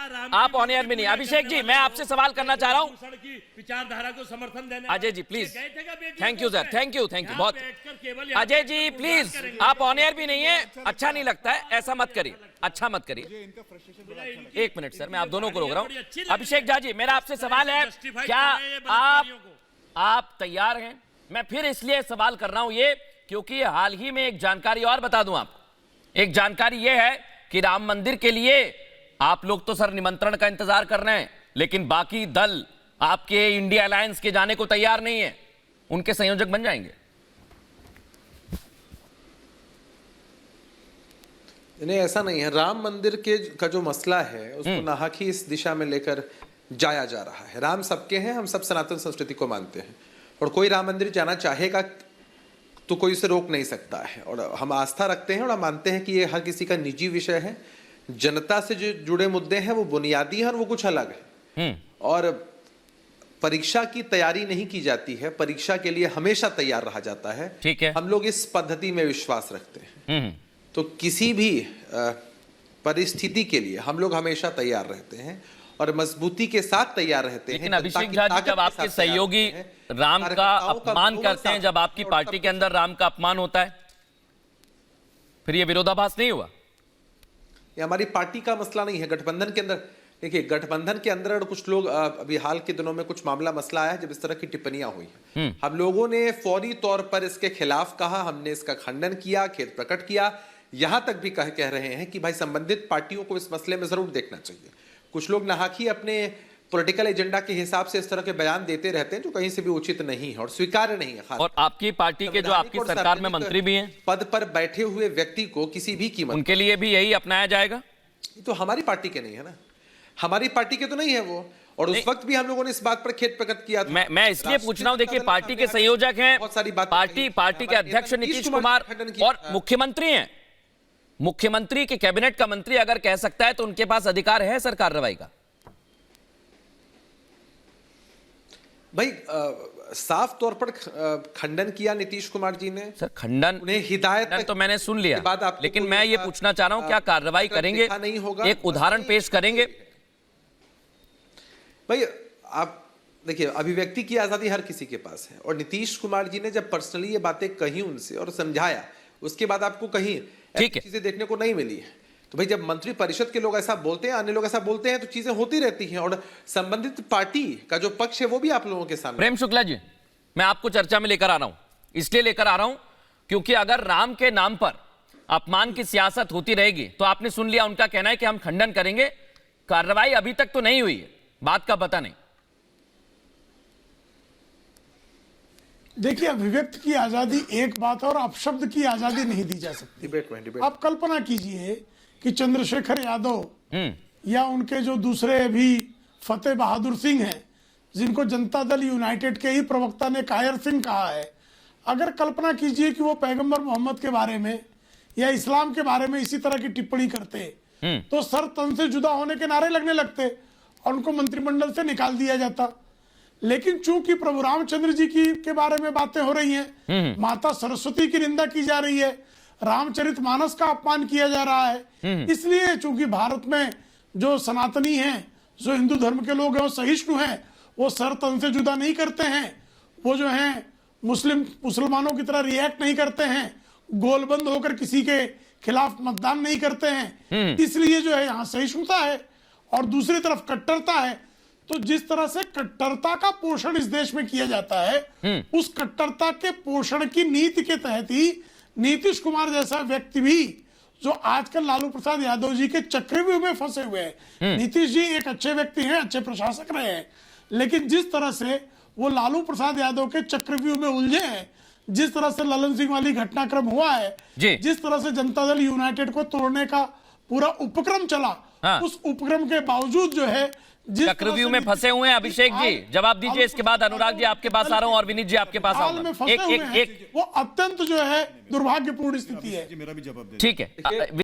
आप on air में नहीं। अभिषेक जी, मैं आपसे सवाल करना चाह रहा हूं की विचारधारा को समर्थन देने। Ajay ji please, thank you sir, thank you बहुत। अजय जी प्लीज, आप ऑन एयर भी नहीं है, अच्छा नहीं लगता है, ऐसा मत करिए, अच्छा मत करिए। एक मिनट सर, मैं आप दोनों को रोक रहा हूं। अभिषेक झा जी, मेरा आपसे सवाल है, क्या आप तैयार हैं? मैं फिर इसलिए सवाल कर रहा हूं ये, क्योंकि हाल ही में एक जानकारी और बता दूं आपको। एक जानकारी यह है कि राम मंदिर के लिए आप लोग तो सर निमंत्रण का इंतजार कर रहे हैं, लेकिन बाकी दल आपके इंडिया अलायंस के जाने को तैयार नहीं है, उनके संयोजक बन जाएंगे। नहीं, ऐसा नहीं है। राम मंदिर के का जो मसला है उसको नाहक ही इस दिशा में लेकर जाया जा रहा है। राम सबके हैं, हम सब सनातन संस्कृति को मानते हैं, और कोई राम मंदिर जाना चाहेगा तो कोई उसे रोक नहीं सकता है। और हम आस्था रखते हैं और हम मानते हैं कि ये हर किसी का निजी विषय है। जनता से जो जुड़े मुद्दे हैं वो बुनियादी हैं और वो कुछ अलग है। और परीक्षा की तैयारी नहीं की जाती है, परीक्षा के लिए हमेशा तैयार रहा जाता है। ठीक है, हम लोग इस पद्धति में विश्वास रखते हैं। तो किसी भी परिस्थिति के लिए हम लोग हमेशा तैयार रहते हैं और मजबूती के साथ तैयार रहते हैं। लेकिन अभिषेक झा जी, जब आपके सहयोगी राम का अपमान करते हैं, जब आपकी पार्टी के अंदर राम का अपमान होता है, फिर ये विरोधाभास नहीं हुआ? ये हमारी पार्टी का मसला नहीं है, गठबंधन के अंदर। देखिए, गठबंधन के अंदर कुछ लोग, अभी हाल के दिनों में कुछ मामला मसला आया है जब इस तरह की टिप्पणियां हुई हैं। हम लोगों ने फौरी तौर पर इसके खिलाफ कहा, हमने इसका खंडन किया, खेद प्रकट किया। यहां तक भी कह रहे हैं कि भाई संबंधित पार्टियों को इस मसले में जरूर देखना चाहिए। कुछ लोग नाहक ही अपने पॉलिटिकल एजेंडा के हिसाब से इस तरह के बयान देते रहते हैं जो कहीं से भी उचित नहीं है और स्वीकार्य नहीं है। और आपकी पार्टी के जो आपकी सरकार में मंत्री भी हैं, पद पर बैठे हुए व्यक्ति को किसी भी कीमत, उनके लिए भी यही अपनाया जाएगा? तो हमारी पार्टी के नहीं है ना, हमारी पार्टी के तो नहीं है वो। और उस वक्त भी हम लोगों ने इस बात पर खेद प्रकट किया था। मैं इसलिए पूछ रहा हूं, देखिए पार्टी के संयोजक हैं, बहुत सारी बात, पार्टी के अध्यक्ष नीतीश कुमार और मुख्यमंत्री हैं। मुख्यमंत्री के कैबिनेट का मंत्री अगर कह सकता है तो उनके पास अधिकार है सर कार्रवाई का। भाई साफ तौर पर खंडन किया नीतीश कुमार जी ने। सर खंडन, उन्हें हिदायत तो मैंने सुन लिया, लेकिन मैं ये पूछना चाह रहा हूं, क्या कार्रवाई करेंगे? नहीं होगा, एक उदाहरण पेश करेंगे? भाई आप देखिए, अभिव्यक्ति की आजादी हर किसी के पास है, और नीतीश कुमार जी ने जब पर्सनली ये बातें कही उनसे और समझाया, उसके बाद आपको कहीं ऐसी चीजें देखने को नहीं मिली है। तो भाई जब मंत्री परिषद के लोग ऐसा बोलते हैं, अन्य लोग ऐसा बोलते हैं, तो चीजें होती रहती हैं, और संबंधित पार्टी का जो पक्ष है वो भी आप लोगों के सामने। प्रेम शुक्ला जी, मैं आपको चर्चा में लेकर आ रहा हूं, इसलिए लेकर आ रहा हूं क्योंकि अगर राम के नाम पर अपमान की सियासत होती रहेगी तो आपने सुन लिया, उनका कहना है कि हम खंडन करेंगे। कार्रवाई अभी तक तो नहीं हुई है, बात का पता नहीं। देखिए, अभिव्यक्ति की आजादी एक बात और अपशब्द की आजादी नहीं दी जा सकती। डिबेट आप कल्पना कीजिए कि चंद्रशेखर यादव या उनके जो दूसरे भी फतेह बहादुर सिंह हैं, जिनको जनता दल यूनाइटेड के ही प्रवक्ता ने कायर सिंह कहा है, अगर कल्पना कीजिए कि वो पैगंबर मोहम्मद के बारे में या इस्लाम के बारे में इसी तरह की टिप्पणी करते, तो सर तन से जुदा होने के नारे लगने लगते और उनको मंत्रिमंडल से निकाल दिया जाता। लेकिन चूंकि प्रभु रामचंद्र जी की के बारे में बातें हो रही हैं, माता सरस्वती की निंदा की जा रही है, रामचरितमानस का अपमान किया जा रहा है, इसलिए चूंकि भारत में जो सनातनी हैं, जो हिंदू धर्म के लोग हैं, वो सहिष्णु हैं, वो सर तन से जुदा नहीं करते हैं, वो जो हैं मुसलमानों की तरह रिएक्ट नहीं करते हैं, गोलबंद होकर किसी के खिलाफ मतदान नहीं करते हैं, इसलिए जो है यहाँ सहिष्णुता है। और दूसरी तरफ कट्टरता है। तो जिस तरह से कट्टरता का पोषण इस देश में किया जाता है, उस कट्टरता के पोषण की नीति के तहत ही नीतीश कुमार जैसा व्यक्ति भी, जो आजकल लालू प्रसाद यादव जी के चक्रव्यूह में फंसे हुए हैं। नीतीश जी एक अच्छे व्यक्ति हैं, अच्छे प्रशासक रहे हैं, लेकिन जिस तरह से वो लालू प्रसाद यादव के चक्रव्यूह में उलझे हैं, जिस तरह से ललन सिंह वाली घटनाक्रम हुआ है, जिस तरह से जनता दल यूनाइटेड को तोड़ने का पूरा उपक्रम चला, उस उपक्रम के बावजूद जो है चक्रव्यूह में फंसे हुए हैं। अभिषेक जी जवाब दीजिए, इसके बाद अनुराग जी आपके पास आ रहा हूं और विनीत जी आपके पास आऊंगा। एक वो अत्यंत जो है दुर्भाग्यपूर्ण स्थिति है। ठीक है।